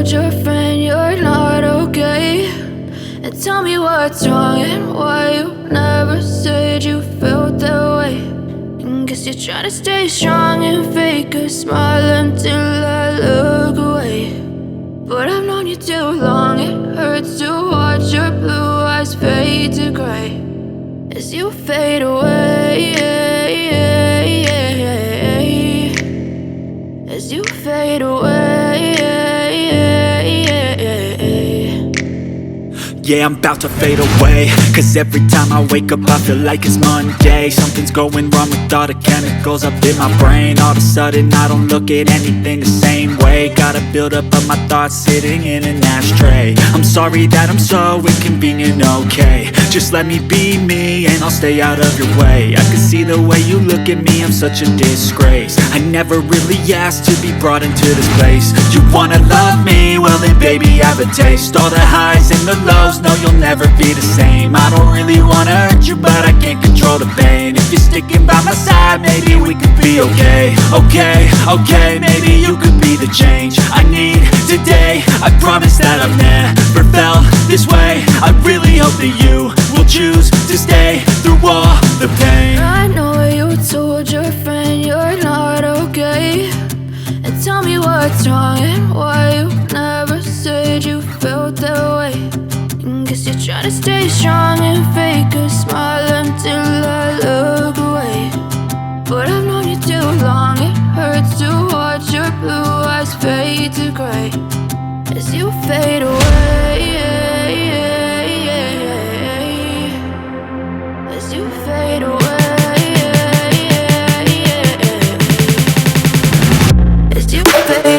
told your friend you're not okay? And tell me what's wrong and why you never said you felt that way. And guess you're trying to stay strong and fake a smile until I look away. But I've known you too long, it hurts to watch your blue eyes fade to gray as you fade away, as you fade away. Yeah, I'm about to fade away, cause every time I wake up I feel like it's Monday. Something's going wrong with all the chemicals up in my brain. All of a sudden I don't look at anything the same way. Gotta build up of my thoughts sitting in an ashtray. I'm sorry that I'm so inconvenient, okay? Just let me be me and I'll stay out of your way. I can see the way you look at me, I'm such a disgrace. I never really asked to be brought into this place. You wanna love me? Well then baby have a taste. All the highs and the lows, no, you'll never be the same. I don't really wanna hurt you, but I can't control the pain. If you're sticking by my side, maybe we could be okay. Okay, maybe you could be the change I need today. I promise that I've never felt this way. I really hope that you will choose to stay through all the pain. I know you told your friend you're not okay. And tell me what's wrong and why you never said you felt that way. Guess you're trying to stay strong and fake a smile until I look away. But I've known you too long, it hurts to watch your blue eyes fade to gray as you fade away, as you fade away, as you fade away.